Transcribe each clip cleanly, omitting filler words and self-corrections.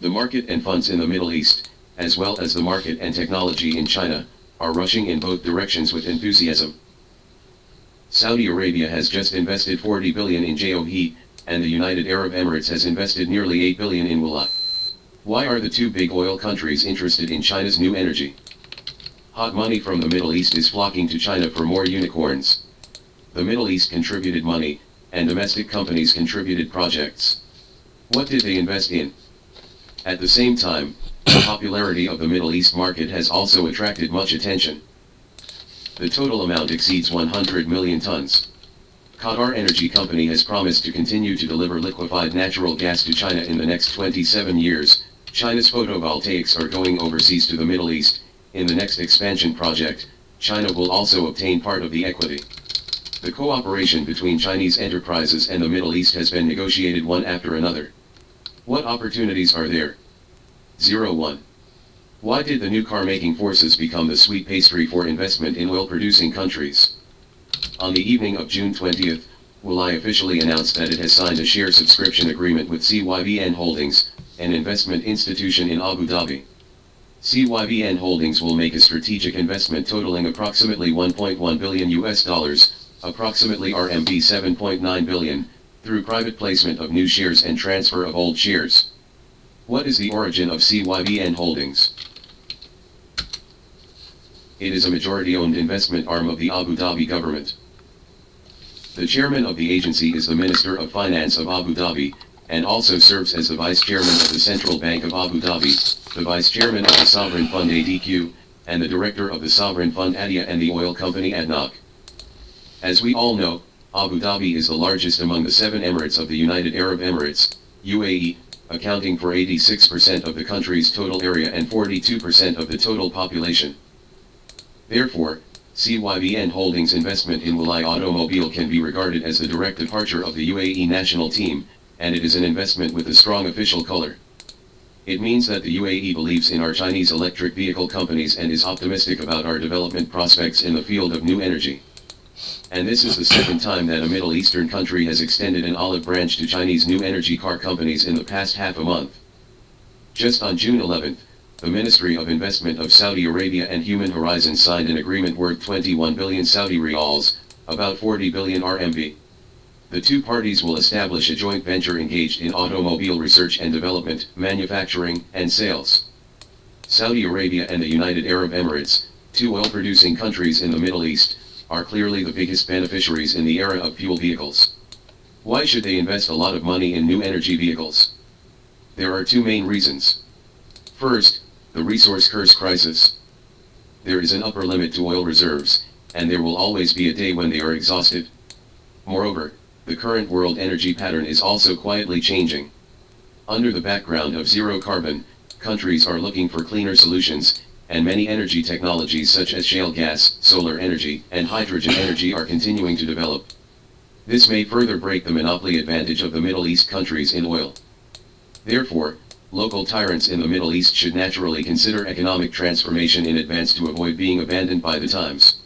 The market and funds in the Middle East, as well as the market and technology in China, are rushing in both directions with enthusiasm. Saudi Arabia has just invested 40 billion in JOE, and the United Arab Emirates has invested nearly 8 billion in Wula. Why are the two big oil countries interested in China's new energy? Hot money from the Middle East is flocking to China for more unicorns. The Middle East contributed money, and domestic companies contributed projects. What did they invest in? At the same time, the popularity of the Middle East market has also attracted much attention. The total amount exceeds 100 million tons. Qatar Energy Company has promised to continue to deliver liquefied natural gas to China in the next 27 years. China's photovoltaics are going overseas to the Middle East. In the next expansion project, China will also obtain part of the equity. The cooperation between Chinese enterprises and the Middle East has been negotiated one after another. What opportunities are there? 1. Why did the new car-making forces become the sweet pastry for investment in oil-producing countries? On the evening of June 20th, Wula officially announced that it has signed a share subscription agreement with CYVN Holdings, an investment institution in Abu Dhabi. CYVN Holdings will make a strategic investment totaling approximately $1.1 billion approximately RMB 7.9 billion, through private placement of new shares and transfer of old shares. What is the origin of CYVN Holdings? It is a majority-owned investment arm of the Abu Dhabi government. The chairman of the agency is the Minister of Finance of Abu Dhabi, and also serves as the Vice Chairman of the Central Bank of Abu Dhabi, the Vice Chairman of the Sovereign Fund ADQ, and the Director of the Sovereign Fund ADIA and the oil company ADNOC. As we all know, Abu Dhabi is the largest among the 7 emirates of the United Arab Emirates, UAE, accounting for 86% of the country's total area and 42% of the total population. Therefore, CYVN Holdings' investment in Wula Automobile can be regarded as the direct departure of the UAE national team, and it is an investment with a strong official color. It means that the UAE believes in our Chinese electric vehicle companies and is optimistic about our development prospects in the field of new energy. And this is the second time that a Middle Eastern country has extended an olive branch to Chinese new energy car companies in the past half a month. Just on June 11th, the Ministry of Investment of Saudi Arabia and Human Horizons signed an agreement worth 21 billion Saudi riyals, about 40 billion RMB. The two parties will establish a joint venture engaged in automobile research and development, manufacturing, and sales. Saudi Arabia and the United Arab Emirates, two oil-producing countries in the Middle East, are clearly the biggest beneficiaries in the era of fuel vehicles. Why should they invest a lot of money in new energy vehicles? There are two main reasons. First, the resource curse crisis. There is an upper limit to oil reserves, and there will always be a day when they are exhausted. Moreover, the current world energy pattern is also quietly changing. Under the background of zero carbon, countries are looking for cleaner solutions, and many energy technologies such as shale gas, solar energy, and hydrogen energy are continuing to develop. This may further break the monopoly advantage of the Middle East countries in oil. Therefore, local tyrants in the Middle East should naturally consider economic transformation in advance to avoid being abandoned by the times.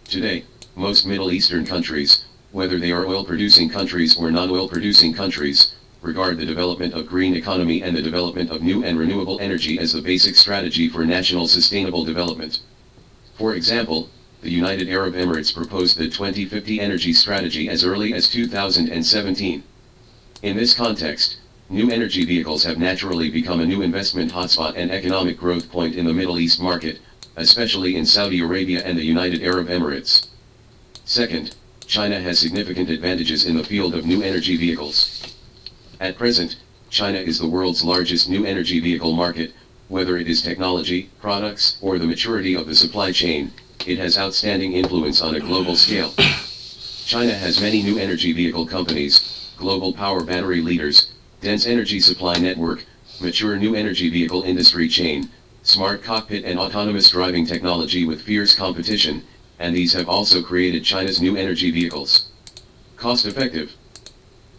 Today, most Middle Eastern countries, whether they are oil-producing countries or non-oil-producing countries, regard the development of green economy and the development of new and renewable energy as the basic strategy for national sustainable development. For example, the United Arab Emirates proposed the 2050 energy strategy as early as 2017. In this context, new energy vehicles have naturally become a new investment hotspot and economic growth point in the Middle East market, especially in Saudi Arabia and the United Arab Emirates. Second, China has significant advantages in the field of new energy vehicles. At present, China is the world's largest new energy vehicle market. Whether it is technology, products, or the maturity of the supply chain, it has outstanding influence on a global scale. China has many new energy vehicle companies, global power battery leaders, dense energy supply network, mature new energy vehicle industry chain, smart cockpit and autonomous driving technology with fierce competition, and these have also created China's new energy vehicles. Cost-effective.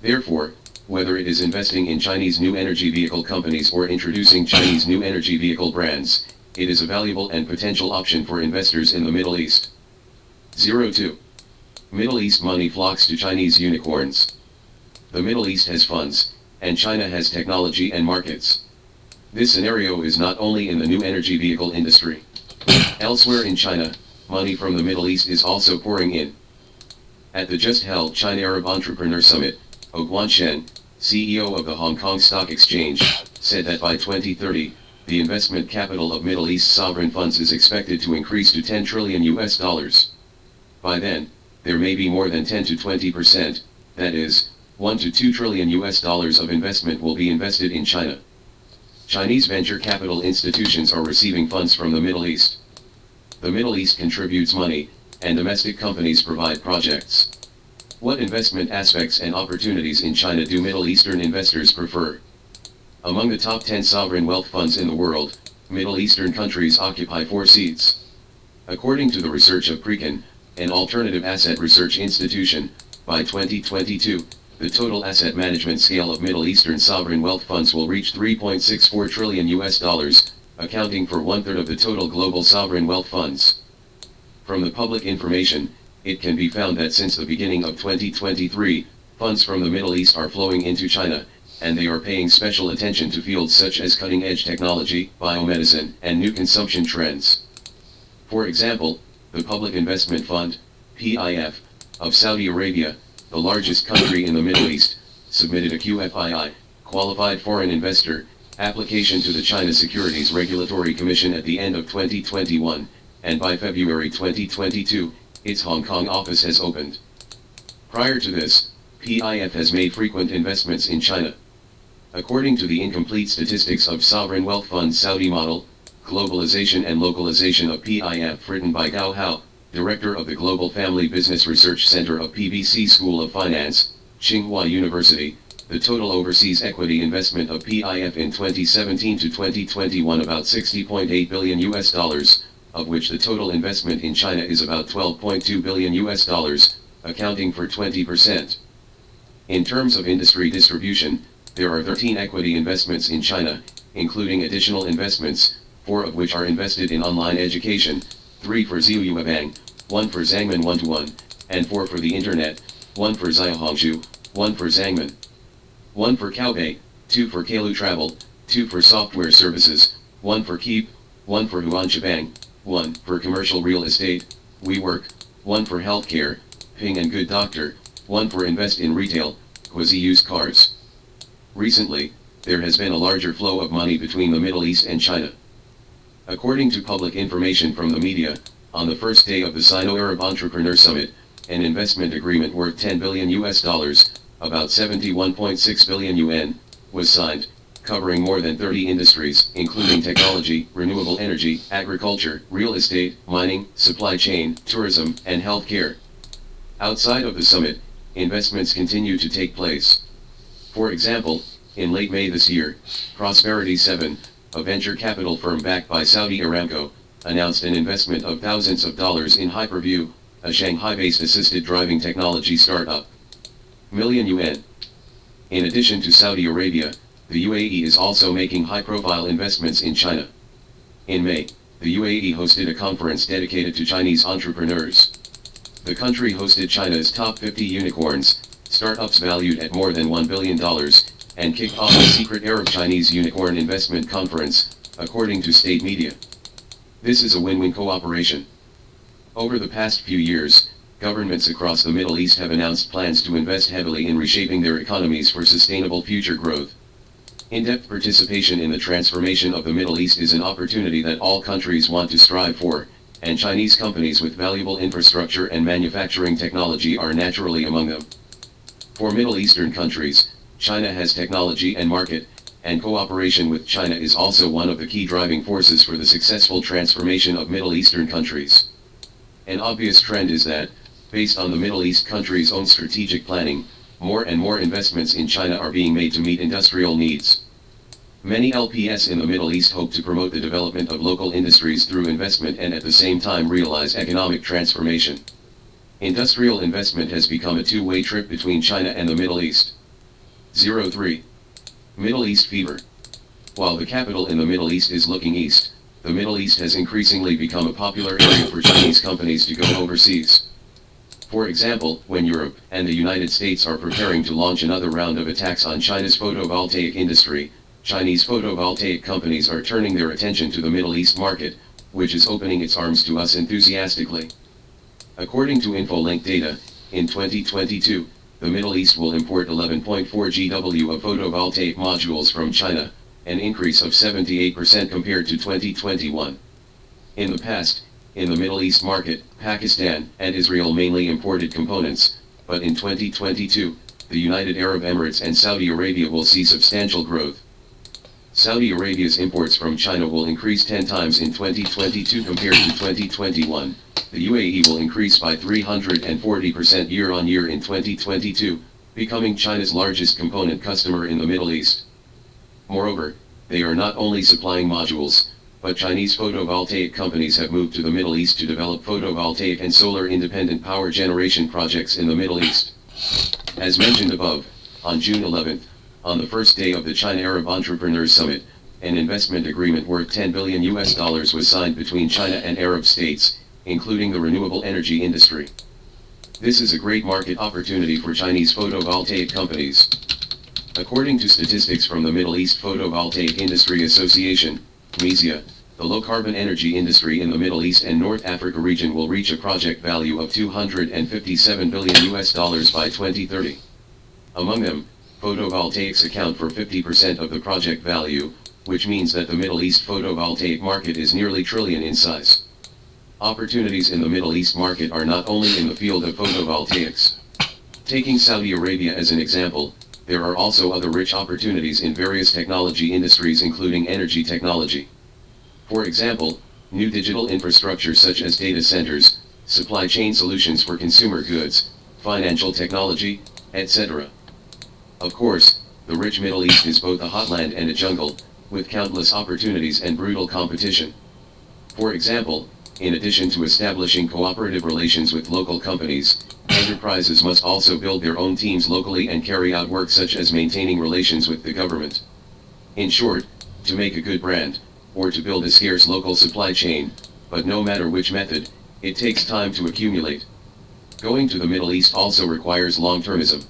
Therefore, whether it is investing in Chinese new energy vehicle companies or introducing Chinese new energy vehicle brands, it is a valuable and potential option for investors in the Middle East. 2. Middle East money flocks to Chinese unicorns. The Middle East has funds, and China has technology and markets. This scenario is not only in the new energy vehicle industry. Elsewhere in China, money from the Middle East is also pouring in. At the just held China Arab Entrepreneur Summit, Guanshen, CEO of the Hong Kong Stock Exchange, said that by 2030, the investment capital of Middle East sovereign funds is expected to increase to $10 trillion. By then, there may be more than 10 to 20%, that is, $1 to $2 trillion of investment will be invested in China. Chinese venture capital institutions are receiving funds from the Middle East. The Middle East contributes money, and domestic companies provide projects. What investment aspects and opportunities in China do Middle Eastern investors prefer? Among the top 10 sovereign wealth funds in the world, Middle Eastern countries occupy 4 seats. According to the research of Preqin, an alternative asset research institution, by 2022, the total asset management scale of Middle Eastern sovereign wealth funds will reach $3.64 trillion, accounting for 1/3 of the total global sovereign wealth funds. From the public information, it can be found that since the beginning of 2023, funds from the Middle East are flowing into China, and they are paying special attention to fields such as cutting-edge technology, biomedicine, and new consumption trends. For example, the Public Investment Fund, PIF, of Saudi Arabia, the largest country in the Middle East, submitted a QFII, Qualified Foreign Investor, application to the China Securities Regulatory Commission at the end of 2021, and by February 2022, its Hong Kong office has opened. Prior to this, PIF has made frequent investments in China. According to the incomplete statistics of Sovereign Wealth Fund Saudi Model, Globalization and Localization of PIF, written by Gao Hao, Director of the Global Family Business Research Center of PBC School of Finance, Tsinghua University, the total overseas equity investment of PIF in 2017 to 2021 about $60.8 billion, of which the total investment in China is about $12.2 billion, accounting for 20%. In terms of industry distribution, there are 13 equity investments in China, including additional investments, 4 of which are invested in online education, 3 for Ziyuebang, 1 for Zhangman 1-to-1, and 4 for the Internet, 1 for Xiaohongshu, 1 for Zhangman, 1 for Kaobei, 2 for Kalu Travel, 2 for software services, 1 for Keep, 1 for Huanshabang, 1 for commercial real estate, WeWork, 1 for healthcare, Ping and Good Doctor, 1 for invest in retail, Quasi used cars. Recently, there has been a larger flow of money between the Middle East and China. According to public information from the media, on the first day of the Sino-Arab Entrepreneur Summit, an investment agreement worth $10 billion, about 71.6 billion yuan, was signed, covering more than 30 industries, including technology, renewable energy, agriculture, real estate, mining, supply chain, tourism, and healthcare. Outside of the summit, investments continue to take place. For example, in late May this year, Prosperity 7, a venture capital firm backed by Saudi Aramco, announced an investment of thousands of dollars in Hyperview, a Shanghai-based assisted driving technology startup. Million yuan. In addition to Saudi Arabia, the UAE is also making high-profile investments in China. In May, the UAE hosted a conference dedicated to Chinese entrepreneurs. The country hosted China's top 50 unicorns, startups valued at more than $1 billion, and kicked off the secret Arab-Chinese Unicorn Investment Conference, according to state media. This is a win-win cooperation. Over the past few years, governments across the Middle East have announced plans to invest heavily in reshaping their economies for sustainable future growth. In-depth participation in the transformation of the Middle East is an opportunity that all countries want to strive for, and Chinese companies with valuable infrastructure and manufacturing technology are naturally among them. For Middle Eastern countries, China has technology and market, and cooperation with China is also one of the key driving forces for the successful transformation of Middle Eastern countries. An obvious trend is that, based on the Middle East countries' own strategic planning, more and more investments in China are being made to meet industrial needs. Many LPS in the Middle East hope to promote the development of local industries through investment and at the same time realize economic transformation. Industrial investment has become a two-way trip between China and the Middle East. 03. Middle East fever. While the capital in the Middle East is looking east, the Middle East has increasingly become a popular area for Chinese companies to go overseas. For example, when Europe and the United States are preparing to launch another round of attacks on China's photovoltaic industry, Chinese photovoltaic companies are turning their attention to the Middle East market, which is opening its arms to us enthusiastically. According to InfoLink data, in 2022, the Middle East will import 11.4 GW of photovoltaic modules from China, an increase of 78% compared to 2021. In the past, in the Middle East market, Pakistan and Israel mainly imported components, but in 2022, the United Arab Emirates and Saudi Arabia will see substantial growth. Saudi Arabia's imports from China will increase 10 times in 2022 compared to 2021. The UAE will increase by 340% year-on-year in 2022, becoming China's largest component customer in the Middle East. Moreover, they are not only supplying modules, but Chinese photovoltaic companies have moved to the Middle East to develop photovoltaic and solar independent power generation projects in the Middle East. As mentioned above, on June 11th, on the first day of the China-Arab Entrepreneurs Summit, an investment agreement worth $10 billion was signed between China and Arab states, including the renewable energy industry. This is a great market opportunity for Chinese photovoltaic companies. According to statistics from the Middle East Photovoltaic Industry Association, MESIA, the low-carbon energy industry in the Middle East and North Africa region will reach a project value of $257 billion by 2030. Among them, photovoltaics account for 50% of the project value, which means that the Middle East photovoltaic market is nearly trillion in size. Opportunities in the Middle East market are not only in the field of photovoltaics. Taking Saudi Arabia as an example, there are also other rich opportunities in various technology industries including energy technology. For example, new digital infrastructure such as data centers, supply chain solutions for consumer goods, financial technology, etc. Of course, the rich Middle East is both a hotland and a jungle, with countless opportunities and brutal competition. For example, in addition to establishing cooperative relations with local companies, enterprises must also build their own teams locally and carry out work such as maintaining relations with the government. In short, to make a good brand, or to build a scarce local supply chain, but no matter which method, it takes time to accumulate. Going to the Middle East also requires long-termism.